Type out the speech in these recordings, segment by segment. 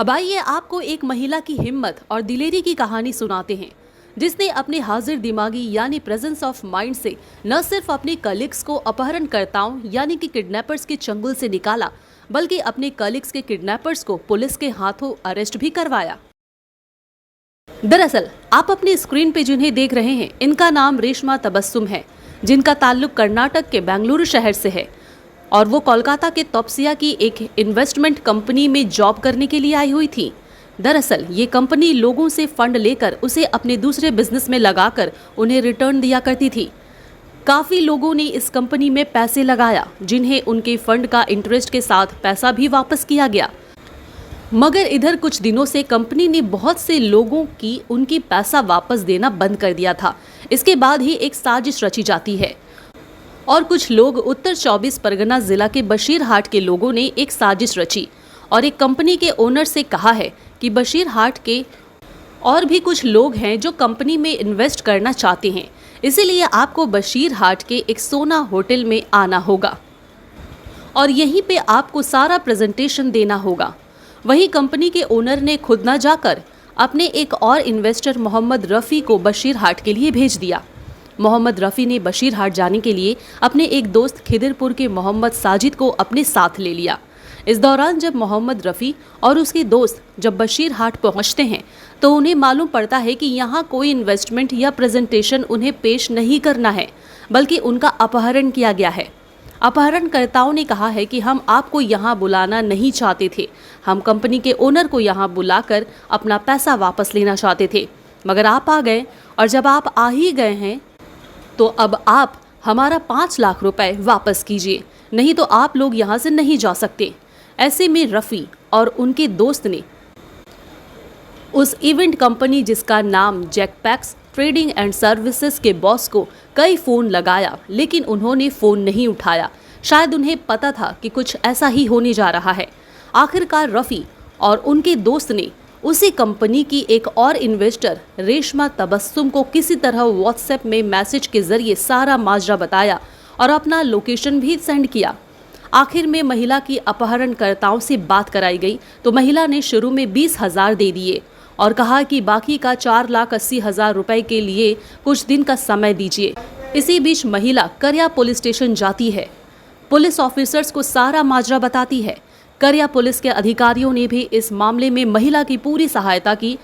अब आइए आपको एक महिला की हिम्मत और दिलेरी की कहानी सुनाते हैं, जिसने अपने हाजिर दिमागी यानी प्रेजेंस ऑफ माइंड से न सिर्फ अपने कलीग्स को अपहरणकर्ताओं यानी कि किडनैपर्स के चंगुल से निकाला, बल्कि अपने कलीग्स के किडनैपर्स को पुलिस के हाथों अरेस्ट भी करवाया। दरअसल आप अपनी स्क्रीन पे जिन्हें देख रहे हैं, इनका नाम रेशमा तबस्सुम है, जिनका ताल्लुक कर्नाटक के बेंगलुरु शहर से है और वो कोलकाता के तोपसिया की एक इन्वेस्टमेंट कंपनी में जॉब करने के लिए आई हुई थी। दरअसल ये कंपनी लोगों से फंड लेकर उसे अपने दूसरे बिजनेस में लगाकर उन्हें रिटर्न दिया करती थी। काफ़ी लोगों ने इस कंपनी में पैसे लगाया, जिन्हें उनके फंड का इंटरेस्ट के साथ पैसा भी वापस किया गया। मगर इधर कुछ दिनों से कंपनी ने बहुत से लोगों की उनकी पैसा वापस देना बंद कर दिया था। इसके बाद ही एक साजिश रची जाती है और कुछ लोग उत्तर 24 परगना जिला के बशीरहाट के लोगों ने एक साजिश रची और एक कंपनी के ओनर से कहा है कि बशीरहाट के और भी कुछ लोग हैं जो कंपनी में इन्वेस्ट करना चाहते हैं, इसीलिए आपको बशीरहाट के एक सोना होटल में आना होगा और यहीं पे आपको सारा प्रेजेंटेशन देना होगा। वहीं कंपनी के ओनर ने खुद न जाकर अपने एक और इन्वेस्टर मोहम्मद रफ़ी को बशीरहाट के लिए भेज दिया। मोहम्मद रफ़ी ने बशीरहाट जाने के लिए अपने एक दोस्त खिदिरपुर के मोहम्मद साजिद को अपने साथ ले लिया। इस दौरान जब मोहम्मद रफ़ी और उसके दोस्त जब बशीरहाट पहुंचते हैं तो उन्हें मालूम पड़ता है कि यहाँ कोई इन्वेस्टमेंट या प्रेजेंटेशन उन्हें पेश नहीं करना है, बल्कि उनका अपहरण किया गया है। अपहरणकर्ताओं ने कहा है कि हम आपको यहाँ बुलाना नहीं चाहते थे, हम कंपनी के ओनर को यहाँ बुलाकर अपना पैसा वापस लेना चाहते थे, मगर आप आ गए और जब आप आ ही गए हैं तो अब आप हमारा 5 लाख रुपए वापस कीजिए, नहीं तो आप लोग यहाँ से नहीं जा सकते। ऐसे में रफ़ी और उनके दोस्त ने उस इवेंट कंपनी जिसका नाम जैकपैक्स ट्रेडिंग एंड सर्विसेज के बॉस को कई फ़ोन लगाया, लेकिन उन्होंने फ़ोन नहीं उठाया। शायद उन्हें पता था कि कुछ ऐसा ही होने जा रहा है। आखिरकार रफ़ी और उनके दोस्त ने उसी कंपनी की एक और इन्वेस्टर रेशमा तबस्सुम को किसी तरह व्हाट्सएप में मैसेज के जरिए सारा माजरा बताया और अपना लोकेशन भी सेंड किया। आखिर में महिला की अपहरणकर्ताओं से बात कराई गई तो महिला ने शुरू में 20,000 दे दिए और कहा कि बाकी का 4,80,000 रुपए के लिए कुछ दिन का समय दीजिए। इसी बीच महिला करया पुलिस स्टेशन जाती है। पुलिस ऑफिसर्स को सारा माजरा बताती है। करया पुलिस के अधिकारियों ने भी इस मामले में महिला की पूरी सहायता की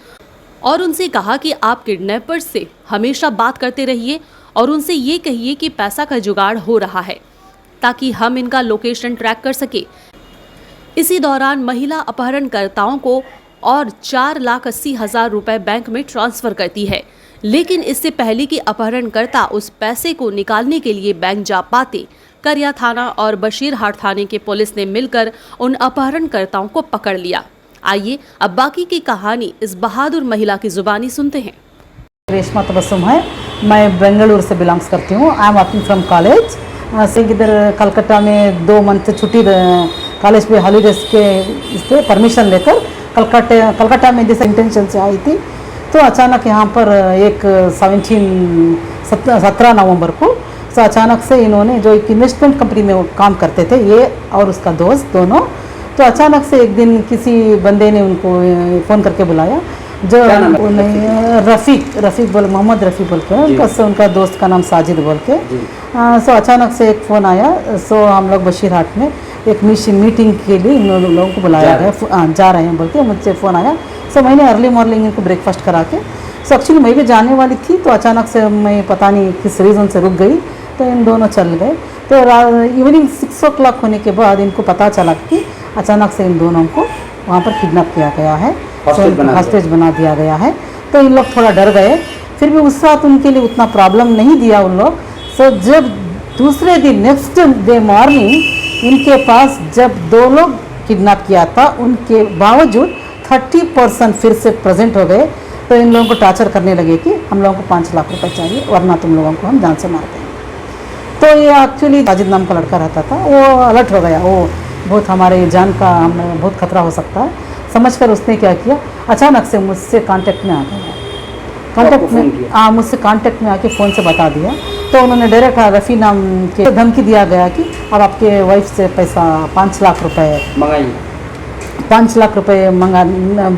और उनसे कहा कि आप किडनैपर्स से हमेशा बात करते रहिए और उनसे ये कहिए कि पैसा का जुगाड़ हो रहा है ताकि हम इनका लोकेशन ट्रैक कर सके। इसी दौरान महिला अपहरणकर्ताओं को और 4,80,000 रुपए बैंक में ट्रांसफर करती है, लेकिन इससे पहले कि अपहरणकर्ता उस पैसे को निकालने के लिए बैंक जा पाते, करया थाना और बशीरहाट थाने के पुलिस ने मिलकर उन अपहरणकर्ताओं को पकड़ लिया। आइए अब बाकी की कहानी इस बहादुर महिला की जुबानी सुनते हैं। रेशमा तबस्सुम है, मैं बेंगलुरु से बिलोंग्स करती हूँ। आई एम वर्किंग फ्रॉम कॉलेज। इधर कलकत्ता में 2 मंथ छुट्टी कॉलेज पे हॉलीडेज के इस पर परमिशन लेकर कलकत्ता में जैसे इंटेंशन से आई थी, तो अचानक यहाँ पर एक 17 नवंबर को तो अचानक से इन्होंने जो एक इन्वेस्टमेंट कंपनी में काम करते थे, ये और उसका दोस्त दोनों, तो अचानक से एक दिन किसी बंदे ने उनको फ़ोन करके बुलाया, जो रफ़ीक बोल मोहम्मद रफ़ी बोल के, उनका दोस्त का नाम साजिद बोल के। सो अचानक से एक फ़ोन आया। सो हम लोग बशीरहाट में एक मीटिंग के लिए इन लोगों को बुलाया गया, जा रहे हैं बोल के मुझसे फ़ोन आया। सो मैंने अर्ली मॉर्निंग इनको ब्रेकफास्ट करा के, सो एक्चुअली मैं भी जाने वाली थी, तो अचानक से मैं पता नहीं किस रीज़न से रुक गई, तो इन दोनों चल गए। तो इवनिंग 6 o'clock होने के बाद इनको पता चला कि अचानक से इन दोनों को वहाँ पर किडनैप किया गया है, हॉस्टेज बना दिया गया है। तो इन लोग थोड़ा डर गए, फिर भी उस रात उनके लिए उतना प्रॉब्लम नहीं दिया उन लोग। सो जब दूसरे दिन नेक्स्ट डे मॉर्निंग इनके पास जब 2 लोग किडनैप किया था, उनके बावजूद 30% फिर से प्रेजेंट हो गए। तो इन लोगों को टॉर्चर करने लगे कि हम लोगों को 5 लाख रुपए चाहिए, वरना तुम लोगों को हम जान से मारते हैं। तो ये एक्चुअली साजिद नाम का लड़का रहता था, वो अलर्ट हो गया, वो बहुत हमारे जान का हमें बहुत खतरा हो सकता है समझकर उसने क्या किया, अचानक से मुझसे कांटेक्ट में आ गया। मुझसे कांटेक्ट में आके फ़ोन से बता दिया। तो उन्होंने डायरेक्ट रफ़ी नाम के धमकी दिया गया कि अब आपके वाइफ से पैसा 5 लाख रुपए 5 लाख रुपए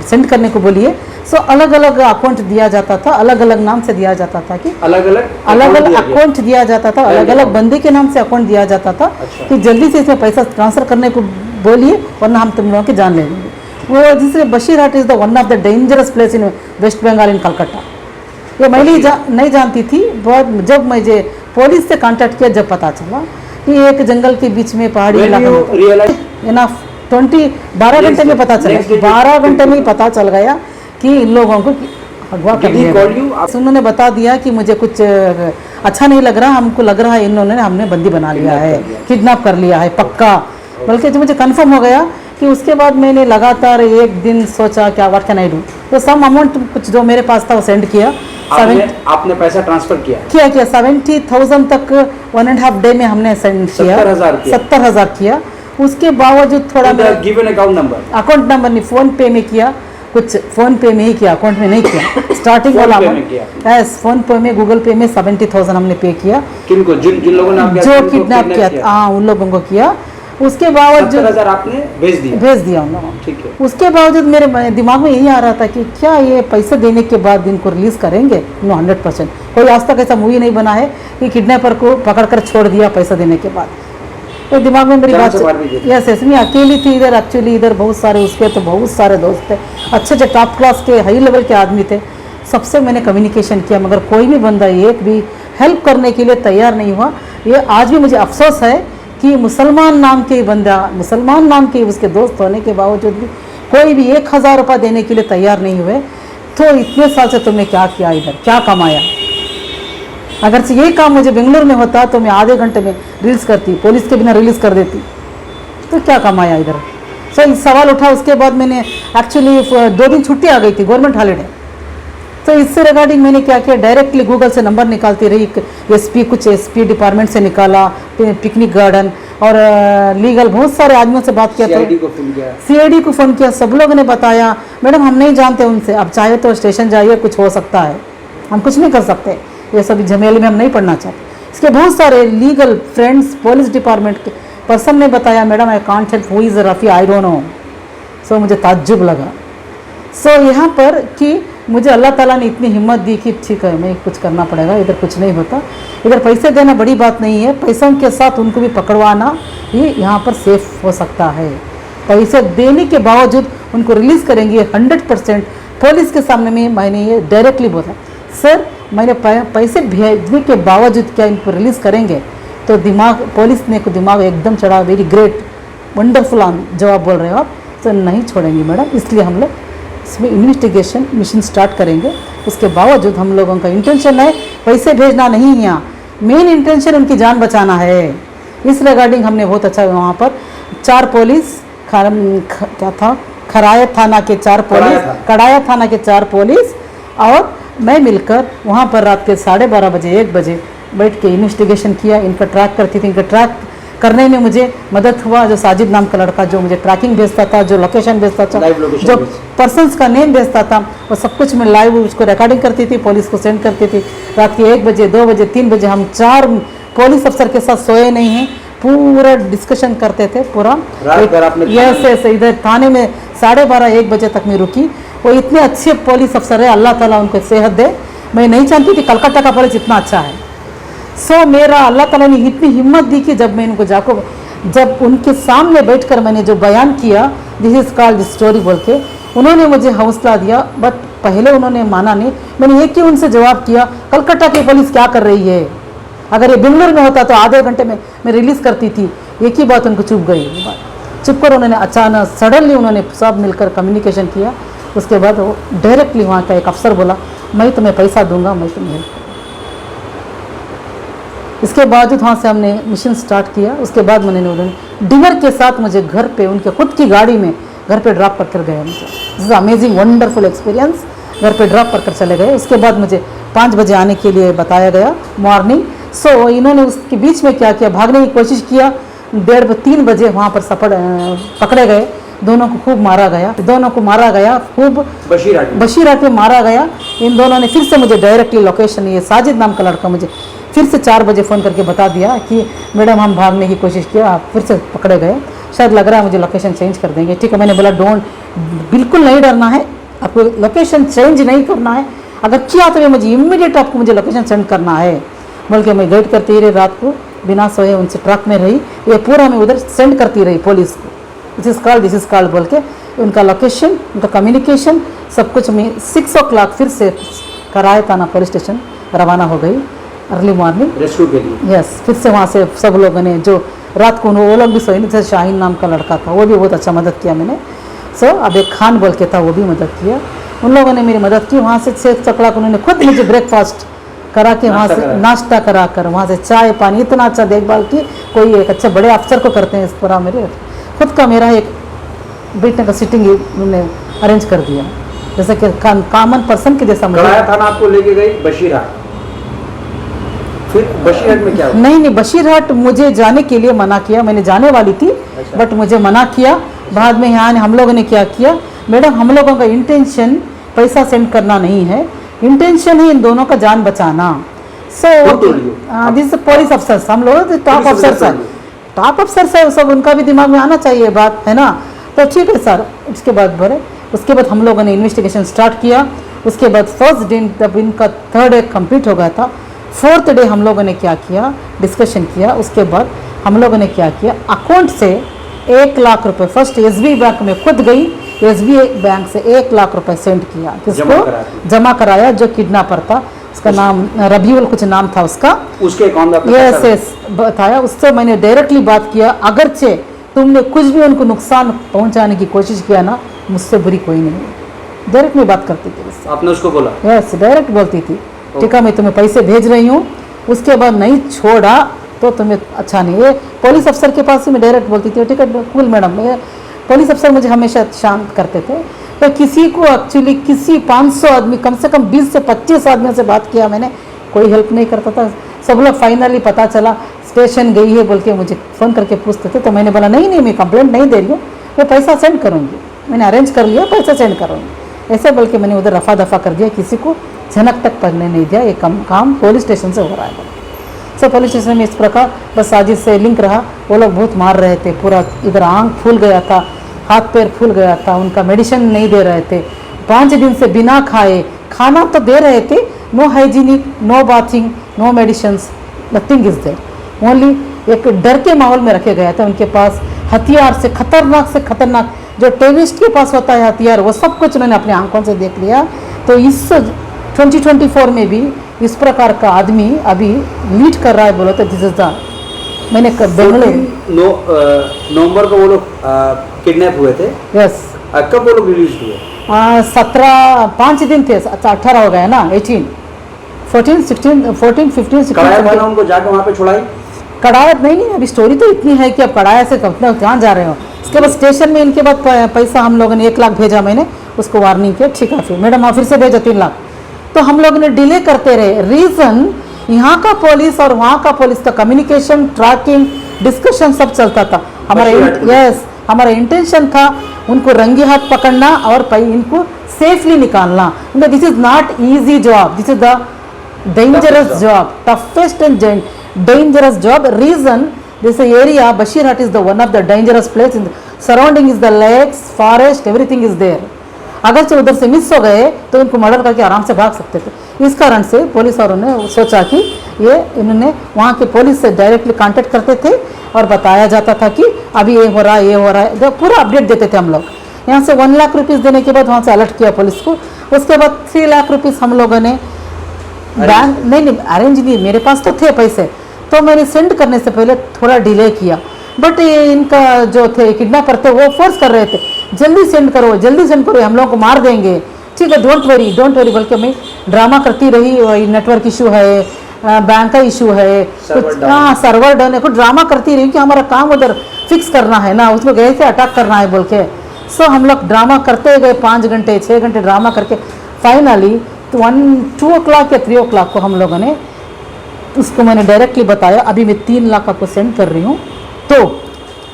सेंड करने को बोलिए। सो अलग अलग अकाउंट दिया जाता था, अलग अलग नाम से दिया जाता था कि अलग अलग अकाउंट दिया जाता था, अलग अलग बंदे के नाम से अकाउंट दिया जाता था। कि जल्दी से इसमें पैसा ट्रांसफर करने को बोलिए वरना हम तुम लोगों की जान ले लेंगे। वो जिससे Basirhat is the one of the dangerous place in West Bengal in Calcutta. ये मैं नहीं जानती थी, बहुत जब मुझे पुलिस से कांटेक्ट किया जब पता चला कि एक जंगल के बीच में पहाड़ी इलाका 12 घंटे में पता चला, 12 घंटे में ही पता चल गया कि इन लोगों को अगवा कर लिया। उन्होंने बता दिया कि मुझे कुछ अच्छा नहीं लग रहा, हमको लग रहा है इन्होंने हमने बंदी बना लिया है, किडनैप कर लिया है पक्का। बल्कि जो मुझे कंफर्म हो गया कि उसके बाद मैंने लगातार एक दिन सोचा क्या व्हाट कैन आई डू, तो सम अमाउंट कुछ जो मेरे पास था वो सेंड किया। आपने पैसा ट्रांसफर किया 70,000 तक 1.5 डे में हमने सेंड किया, 70,000 किया। उसके बावजूद थोड़ा अकाउंट नंबर नहीं, फोन पे में किया, कुछ फोन पे में ही किया, अकाउंट में नहीं किया। स्टार्टिंग वाला फोन पे में गूगल पे में 70,000 हमने पे किया। किनको? जिन लोगों ने जो किडनैप किया, हाँ उन लोगों को किया। उसके बावजूद 70,000 आपने भेज दिया उन लोगों। ठीक है। उसके बावजूद मेरे दिमाग में यही आ रहा था कि क्या ये पैसे देने के बाद इनको रिलीज करेंगे? नो, 100%। कोई आज तक ऐसा मूवी नहीं बना है कि किडनैपर को पकड़कर छोड़ दिया पैसा देने के बाद। तो दिमाग में मेरी बात यस मैं अकेली थी इधर। एक्चुअली इधर बहुत सारे उसके तो बहुत सारे दोस्त थे, अच्छे टॉप क्लास के हाई लेवल के आदमी थे, सबसे मैंने कम्युनिकेशन किया, मगर कोई भी बंदा एक भी हेल्प करने के लिए तैयार नहीं हुआ। ये आज भी मुझे अफसोस है कि मुसलमान नाम के बंदा, मुसलमान नाम के उसके दोस्त होने के बावजूद भी कोई भी 1,000 रुपये देने के लिए तैयार नहीं हुए। तो इतने साल से तुमने क्या किया इधर, क्या कमाया? अगर से ये काम मुझे बेंगलुरु में होता तो मैं आधे घंटे में रिलीज़ करती, पुलिस के बिना रिलीज़ कर देती। तो क्या कमाया इधर? सो सवाल उठा। उसके बाद मैंने एक्चुअली 2 दिन छुट्टी आ गई थी, गवर्नमेंट हॉलीडे। तो इससे रिगार्डिंग मैंने क्या किया, डायरेक्टली गूगल से नंबर निकालती रही। कुछ एसपी डिपार्टमेंट से निकाला, पिकनिक गार्डन और लीगल बहुत सारे आदमियों से बात किया। सीआईडी को फ़ोन किया, सब लोगों ने बताया मैडम हम नहीं जानते उनसे, अब चाहे तो स्टेशन जाइए, कुछ हो सकता है, हम कुछ नहीं कर सकते, ये सभी झमेले में हम नहीं पढ़ना चाहते। इसके बहुत सारे लीगल फ्रेंड्स पुलिस डिपार्टमेंट के पर्सन ने बताया madam I can't help, who is Rafi, I don't know. सो मुझे ताज्जुब लगा। सो यहाँ पर कि मुझे अल्लाह ताला ने इतनी हिम्मत दी कि ठीक है मैं कुछ करना पड़ेगा, इधर कुछ नहीं होता। इधर पैसे देना बड़ी बात नहीं है, पैसों के साथ उनको भी पकड़वाना ही यहाँ पर सेफ हो सकता है। पैसे देने के बावजूद उनको रिलीज़ करेंगे 100%। पुलिस के सामने में मैंने ये डायरेक्टली बोला, सर मैंने पैसे भेजने के बावजूद क्या इनको रिलीज़ करेंगे? तो पुलिस ने को दिमाग एकदम चढ़ा, वेरी ग्रेट वंडरफुल जवाब बोल रहे हो आप। तो नहीं छोड़ेंगे मैडम, इसलिए हम लोग इसमें इन्वेस्टिगेशन मिशन स्टार्ट करेंगे। उसके बावजूद हम लोगों का इंटेंशन है पैसे भेजना नहीं है, यहाँ मेन इंटेंशन उनकी जान बचाना है। इस रिगार्डिंग हमने बहुत अच्छा वहाँ पर 4 पुलिस क्या था, खराया थाना के 4 पुलिस, कड़ाया थाना के 4 पुलिस और मैं मिलकर वहाँ पर रात के 12:30 बजे 1 बजे बैठ के इन्वेस्टिगेशन किया। इनका ट्रैक करती थी, इनका ट्रैक करने में मुझे मदद हुआ। जो साजिद नाम का लड़का जो मुझे ट्रैकिंग भेजता था, जो लोकेशन भेजता था, जो पर्सन्स का नेम भेजता था, वो सब कुछ मैं लाइव उसको रिकॉर्डिंग करती थी, पुलिस को सेंड करती थी। रात के 1 बजे 2 बजे 3 बजे हम 4 पुलिस अफसर के साथ सोए नहीं हैं, पूरा डिस्कशन करते थे पूरा। यस इधर थाने में 12:30-1 बजे तक मैं रुकी। वो इतने अच्छे पुलिस अफसर है, अल्लाह ताला उनको सेहत दे। मैं नहीं जानती थी कलकत्ता का पुलिस इतना अच्छा है। सो मेरा अल्लाह ताला ने इतनी हिम्मत दी कि जब मैं इनको जब उनके सामने बैठकर मैंने जो बयान किया, दिस इज़ कॉल्ड स्टोरी बोल के, उन्होंने मुझे हौसला दिया। बट पहले उन्होंने माना नहीं। मैंने एक ही उनसे जवाब किया, कलकत्ता की पुलिस क्या कर रही है? अगर ये बेंगलुरु में होता तो आधे घंटे में मैं रिलीज़ करती थी। एक ही बात उनको चुप गई। चुप कर उन्होंने अचानक सडनली उन्होंने सब मिलकर कम्युनिकेशन किया। उसके बाद वो डायरेक्टली वहाँ का एक अफसर बोला मैं तुम्हें पैसा दूंगा, मैं तुम्हें हेल्प करूँगा। इसके बावजूद वहाँ से हमने मिशन स्टार्ट किया। उसके बाद उन्होंने डिनर के साथ मुझे घर पे उनके खुद की गाड़ी में घर पे ड्रॉप कर गए। मुझे this is amazing wonderful experience. घर पे ड्रॉप कर चले गए। उसके बाद मुझे 5 बजे आने के लिए बताया गया मॉर्निंग। सो इन्होंने उसके बीच में क्या किया, भागने की कोशिश किया। 3 बजे वहाँ पर पकड़े गए। दोनों को खूब मारा गया, खूब बशीरहाट में मारा गया। इन दोनों ने फिर से मुझे डायरेक्टली लोकेशन, ये साजिद नाम का लड़का मुझे फिर से 4 बजे फ़ोन करके बता दिया कि मैडम हम भागने की कोशिश किया, आप फिर से पकड़े गए। शायद लग रहा है मुझे लोकेशन चेंज कर देंगे। ठीक है, मैंने बोला डोंट, बिल्कुल नहीं डरना है, आपको लोकेशन चेंज नहीं करना है, अगर किया तो मुझे इमीडिएट आपको मुझे लोकेशन सेंड करना है बोल के मैं वेट करती रही, रात को बिना सोए उनसे ट्रक में रही, ये पूरा मैं उधर सेंड करती रही पुलिस को, दिस इज़ कॉल्ड बोल के उनका लोकेशन, उनका कम्युनिकेशन सब कुछ मैं 6 o'clock फिर से कराया थाना पुलिस स्टेशन रवाना हो गई अर्ली मॉर्निंग रेस्क्यू के लिए। यस, फिर से वहाँ से सब लोगों ने जो रात को वो लोग भी सोए नहीं थे, शाहीन नाम का लड़का था वो भी बहुत अच्छा मदद किया मैंने। अब एक खान बोल के था वो भी मदद किया, उन लोगों ने मेरी मदद की। वहाँ से 6 o'clock उन्होंने खुद मुझे ब्रेकफास्ट करा के वहाँ से नाश्ता करा कर वहाँ से चाय पानी इतना अच्छा देखभाल की, कोई एक अच्छे बड़े अफसर को करते हैं इस तरह। मेरे खुद का मेरा एक बैठने का सिटिंग उन्होंने अरेंज कर दिया, जैसे कि कॉमन पर्सन के जैसा। कराया थाना आपको लेके गई बशीरहाट, फिर बशीरहाट में क्या हुआ? नहीं, बशीरहाट मुझे जाने के लिए मना किया, मैंने जाने वाली थी बट मुझे मना किया। बाद में यहाँ हम लोगों ने क्या किया, मैडम हम लोगों का इंटेंशन पैसा सेंड करना नहीं है, इंटेंशन है इन दोनों का जान बचाना। दिस पुलिस अफसर, हम लोग टॉप अफसर है, टॉप अफसर है, सब उनका भी दिमाग में आना चाहिए बात, है ना। तो ठीक है सर, उसके बाद हम लोगों ने इन्वेस्टिगेशन स्टार्ट किया। उसके बाद फर्स्ट दिन जब इनका 3rd डे कंप्लीट हो गया था, 4th डे हम लोगों ने क्या किया, डिस्कशन किया। उसके बाद हम लोगों ने क्या किया, अकाउंट से 1 लाख रुपए फर्स्ट SBI बैंक में खुद गई, SBI बैंक से 1 लाख रुपए सेंड किया, किसको जमा कराया, जो किडनैपर था, उसका नाम रबीउल कुछ नाम था उसका, उसके अकाउंट में यस बताया। उससे मैंने डायरेक्टली बात किया, अगरचे तुमने कुछ भी उनको नुकसान पहुंचाने की कोशिश किया ना, मुझसे बुरी कोई नहीं है। डायरेक्ट में बात करती थी उससे, आपने उसको बोला? यस, डायरेक्ट बोलती थी, ठीक है मैं तुम्हें पैसे भेज रही हूँ, उसके बाद नहीं छोड़ा तो तुम्हें अच्छा नहीं है। पुलिस अफसर के पास ही मैं डायरेक्ट बोलती थी, ठीक है कूल मैडम। पुलिस अफसर मुझे हमेशा शांत करते थे। तो किसी को एक्चुअली किसी 500 आदमी, कम से कम 20 से 25 आदमियों से बात किया मैंने, कोई हेल्प नहीं करता था। सब लोग फाइनली पता चला स्टेशन गई है बोल के मुझे फ़ोन करके पूछते थे, तो मैंने बोला नहीं मैं कंप्लेंट नहीं दे रही हूँ, मैं पैसा सेंड करूँगी, मैंने अरेंज कर लिया, पैसा सेंड करूँगी, ऐसे बोल के मैंने उधर रफा दफा कर दिया, किसी को झनक तक पड़ने नहीं दिया। ये काम पुलिस स्टेशन से हो रहा है। सो पुलिस स्टेशन में इस प्रकार बस साजिश से लिंक रहा। वो लोग बहुत मार रहे थे, पूरा इधर आंख फूल गया था, हाथ पैर फूल गया था, उनका मेडिसिन नहीं दे रहे थे, 5 दिन से बिना खाए, खाना तो दे रहे थे, no hygienic, no bathing, no medicine, nothing is there, only एक डर के माहौल में रखे गए थे। उनके पास हथियार से खतरनाक जो टेररिस्ट के पास होता है हथियार, वो सब कुछ उन्होंने अपने आंखों से देख लिया। तो इस 2024 में भी इस प्रकार का आदमी अभी लीड कर रहा है बोलो तो दिस इज द, मैंने बेंगलुरु नवंबर को वो लोग किडनैप हुए थे। यस, कब वो लोग रिलीज हुए? 5 दिन थे, 18 हो गए ना, 18, 14, 16, 14, 15, 16 कड़ाया उनको जाकर वहाँ पे छुड़ाई? कड़ायत नहीं, अभी स्टोरी तो इतनी है कि अब कड़ाया से कहाँ जा रहे हो। उसके बाद स्टेशन में इनके बाद पैसा हम लोगों ने 1 लाख भेजा, मैंने उसको वार्निंग किया, ठीक है फिर मैडम आप फिर से भेजा 3 लाख। तो हम लोग ने डिले करते रहे, रीज़न यहाँ का पुलिस और वहाँ का पुलिस का कम्युनिकेशन, ट्रैकिंग, डिस्कशन सब चलता था। हमारा इंटेंशन था उनको रंगे हाथ पकड़ना और इनको सेफली निकालना। This is not easy job, this is the dangerous job, toughest and dangerous job. Reason this area Basirhat is the one of the dangerous place, in surrounding is the lakes, forest, everything is there. अगर से उधर से miss हो गए तो इनको murder करके आराम से भाग सकते थे। इस कारण से पुलिस वालों ने सोचा कि इन्होंने वहाँ के पुलिस से डायरेक्टली कांटेक्ट करते थे और बताया जाता था कि अभी ये हो रहा है, जब पूरा अपडेट देते थे हम लोग। यहाँ से 1 लाख रुपीज़ देने के बाद वहाँ से अलर्ट किया पुलिस को। उसके बाद 3 लाख रुपीज़ हम लोगों ने बैंक नहीं अरेंज नहीं, मेरे पास तो थे पैसे, तो मैंने सेंड करने से पहले थोड़ा डिले किया। बट ये इनका जो थे किडनैपर थे वो फोर्स कर रहे थे, जल्दी सेंड करो, हम लोगों को मार देंगे, ठीक है डोंट वरी बोल के मैं ड्रामा करती रही। नेटवर्क इशू है, बैंक का इशू है, कुछ सर्वर डाउन है, कुछ ड्रामा करती रही कि हमारा काम उधर फिक्स करना है ना, उसमें कैसे अटैक करना है बोल के। सो हम लोग ड्रामा करते गए, 5 घंटे 6 घंटे ड्रामा करके फाइनली 2 o'clock या 3 o'clock को हम लोगों ने उसको मैंने डायरेक्टली बताया अभी मैं 3 लाख आपको सेंड कर रही हूँ, तो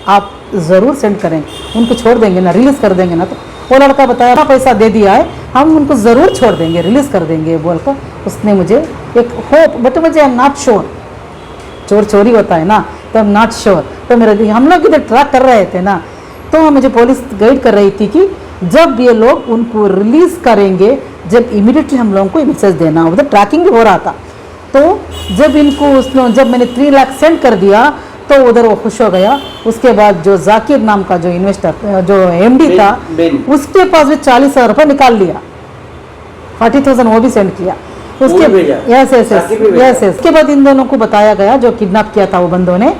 आप ज़रूर सेंड करें, उनको छोड़ देंगे ना, रिलीज़ कर देंगे ना। तो वो लड़का बताया पैसा दे दिया है, हम उनको ज़रूर छोड़ देंगे, रिलीज़ कर देंगे बोलकर उसने मुझे एक होप, बट मुझे आई एम नॉट श्योर, चोरी होता है ना, तो आई एम नॉट श्योर। तो मेरा हम लोग इधर ट्रैक कर रहे थे ना, तो मुझे पुलिस गाइड कर रही थी कि जब ये लोग उनको रिलीज करेंगे, जब इमीडिएटली हम लोगों को मैसेज देना, उधर ट्रैकिंग भी हो रहा था। तो जब इनको जब मैंने 3 लाख सेंड कर दिया तो उधर वो खुश हो गया। उसके बाद जो जाकिर नाम का जो इन्वेस्टर जो एमडी था, उसके पास भी 40,000 रुपये निकाल लिया, 40,000 वो भी सेंड किया उसके। यस। उसके बाद इन दोनों को बताया गया, जो किडनैप किया था वो बंदों ने,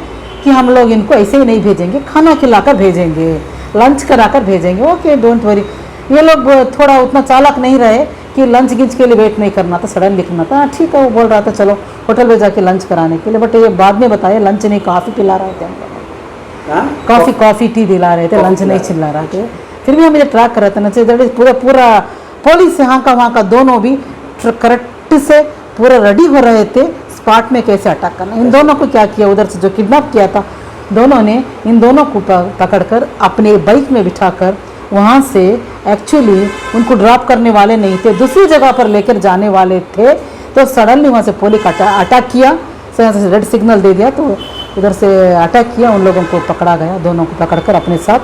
कि हम लोग इनको ऐसे ही नहीं भेजेंगे, खाना खिलाकर भेजेंगे, लंच कराकर भेजेंगे। Okay, don't worry. ये लोग थोड़ा उतना चालाक नहीं रहे कि लंच गिंच के लिए वेट नहीं करना था, सडन लिखना था। ठीक है, वो बोल रहा था चलो होटल में जाके लंच कराने के लिए, बट ये बाद में बताया लंच नहीं, कॉफ़ी पिला रहे थे हम लोग। कॉफ़ी टी दिला रहे थे, लंच नहीं चिल्ला रहे थे। फिर भी हम मुझे ट्रैक कर रहे थे ना, पूरा पुलिस यहाँ का वहाँ का दोनों भी करेक्ट से पूरा रेडी हो रहे थे स्पॉट में कैसे अटैक करना। इन दोनों को क्या किया, उधर से जो किडनैप किया था दोनों ने इन दोनों को पकड़कर अपने बाइक में बिठाकर वहाँ से, एक्चुअली उनको ड्रॉप करने वाले नहीं थे, दूसरी जगह पर लेकर जाने वाले थे। तो सडनली वहाँ से पुलिस अटैक किया, रेड सिग्नल दे दिया, तो उधर से अटैक किया, उन लोगों को पकड़ा गया। दोनों को पकड़कर अपने साथ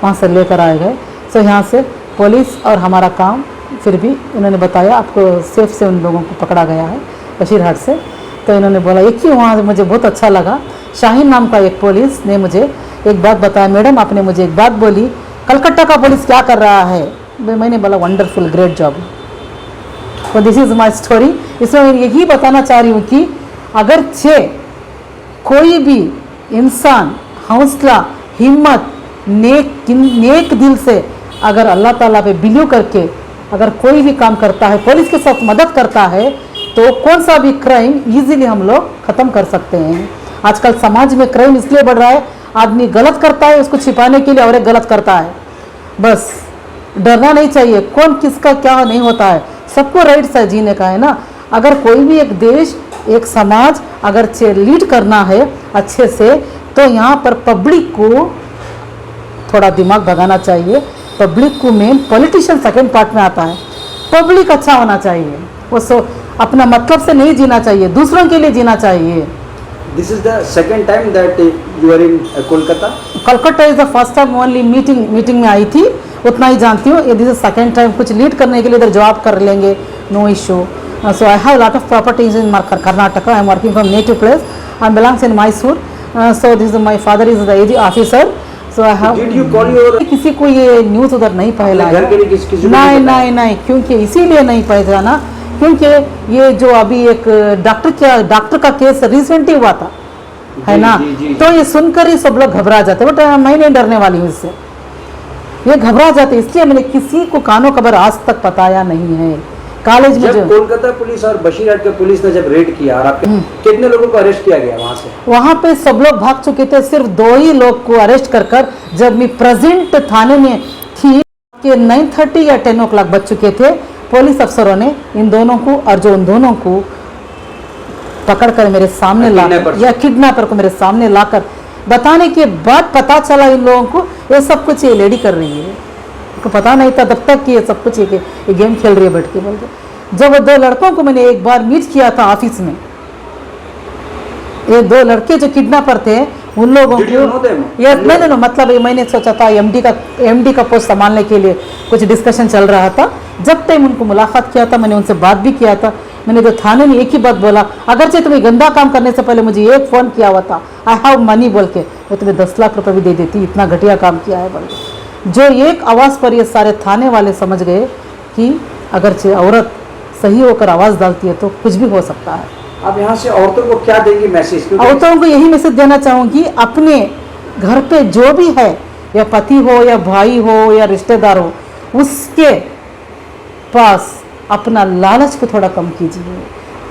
वहाँ से लेकर आए गए। सो यहाँ से पुलिस और हमारा काम, फिर भी उन्होंने बताया आपको सेफ से उन लोगों को पकड़ा गया है बशीरहाट से। तो इन्होंने बोला एक ही वहाँ मुझे बहुत अच्छा लगा, शाहीन नाम का एक पुलिस ने मुझे एक बात बताया, मैडम आपने मुझे एक बात बोली, कलकत्ता का पुलिस क्या कर रहा है। मैंने बोला वंडरफुल, ग्रेट जॉब। तो दिस इज़ माई स्टोरी। इसमें मैं यही बताना चाह रही हूँ कि अगर कोई भी इंसान हौसला, हिम्मत, नेक दिल से अगर अल्लाह ताला पे बिलीव करके अगर कोई भी काम करता है, पुलिस के साथ मदद करता है, तो कौन सा भी क्राइम इजीली हम लोग ख़त्म कर सकते हैं। आजकल समाज में क्राइम इसलिए बढ़ रहा है, आदमी गलत करता है, उसको छिपाने के लिए और एक गलत करता है। बस डरना नहीं चाहिए, कौन किसका क्या नहीं होता है, सबको राइट्स है जीने का, है ना। अगर कोई भी एक देश, एक समाज अगर लीड करना है अच्छे से, तो यहाँ पर पब्लिक को थोड़ा दिमाग भगाना चाहिए। पब्लिक को मेन, पॉलिटिशियन सेकेंड पार्ट में आता है। पब्लिक अच्छा होना चाहिए, वो अपना मतलब से नहीं जीना चाहिए, दूसरों के लिए जीना चाहिए। This is the second time that you are in Kolkata. Calcutta is the first time only meeting में आई थी, उतना ही जानती हूँ। दिस इज सेकेंड टाइम, कुछ लीड करने के लिए इधर जॉब कर लेंगे, no issue. So I have lot of properties in Karnataka. I am working from native place, I belongs in Mysore. So this is my father is the AG officer. So I have, Did you call your किसी को ये news उधर नहीं फैलाया, घर के लिए किसी को नहीं बताया? नहीं, क्योंकि इसीलिए नहीं पहचाना क्योंकि ये जो अभी एक डॉक्टर का केस रिसेंटली हुआ था, है ना, तो ये सुनकर ही सब लोग घबरा जाते। बट मैं नहीं डरने वाली हूँ इससे, ये घबरा जाते, इसलिए मैंने किसी को कानों खबर आज तक बताया नहीं है। कॉलेज में जब कोलकाता पुलिस और बशीरहाट के पुलिस ने जब रेड किया और आपके कितने लोगों को अरेस्ट किया गया वहां से? वहां पे सब लोग भाग चुके थे, सिर्फ 2 ही लोग को अरेस्ट कर जब मैं प्रेजेंट थाने में थी कि 9:30 या 10 o'clock बज चुके थे। पुलिस अफसरों ने इन दोनों को और जो उन दोनों को पकड़कर मेरे सामने लाकर, या किडनैपर को मेरे सामने लाकर बताने के बाद पता चला इन लोगों को ये सब कुछ ये लेडी कर रही है। उनको पता नहीं था तब तक कि ये सब कुछ ये गेम खेल रही है बैठ के बोलते। जब वो 2 लड़कों को मैंने एक बार मीट किया था ऑफिस में, ये 2 लड़के जो किडनैपर थे उन लोगों को ये नहीं, मतलब ये मैंने सोचा था एमडी का पोस्ट संभालने के लिए कुछ डिस्कशन चल रहा था। जब टाइम उनको मुलाकात किया था, मैंने उनसे बात भी किया था। मैंने तो थाने में एक ही बात बोला, अगरचे तुम्हें गंदा काम करने से पहले मुझे एक फ़ोन किया हुआ था, आई हैव मनी बोल के, वो तुम्हें 10 लाख रुपए भी दे देती, इतना घटिया काम किया है बोल के। जो एक आवाज़ पर ये सारे थाने वाले समझ गए कि अगरचे औरत सही होकर आवाज़ डालती है तो कुछ भी हो सकता है। अब यहाँ से औरतों को क्या देंगी मैसेज? औरतों को यही मैसेज देना चाहूँगी, अपने घर पे जो भी है, या पति हो या भाई हो या रिश्तेदार हो, उसके पास अपना लालच को थोड़ा कम कीजिए,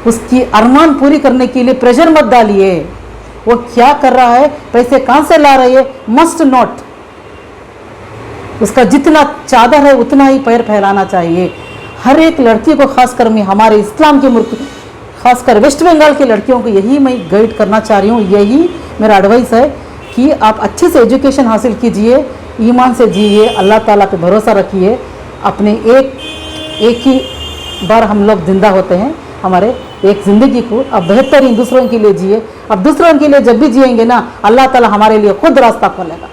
उसकी अरमान पूरी करने के लिए प्रेशर मत डालिए। वो क्या कर रहा है, पैसे कहाँ से ला रही है, मस्ट नॉट, उसका जितना चादर है उतना ही पैर फैलाना चाहिए। हर एक लड़की को, खासकर मैं हमारे इस्लाम के मुल्क, खासकर वेस्ट बंगाल की लड़कियों को यही मैं गाइड करना चाह रही हूँ, यही मेरा एडवाइस है कि आप अच्छे से एजुकेशन हासिल कीजिए, ईमान से जिए, अल्लाह ताला पे भरोसा रखिए। अपने एक ही बार हम लोग जिंदा होते हैं, हमारे एक ज़िंदगी को अब बेहतरीन दूसरों के लिए जिए। अब दूसरों के लिए जब भी जिएंगे ना, अल्लाह ताला हमारे लिए खुद रास्ता खोलेगा।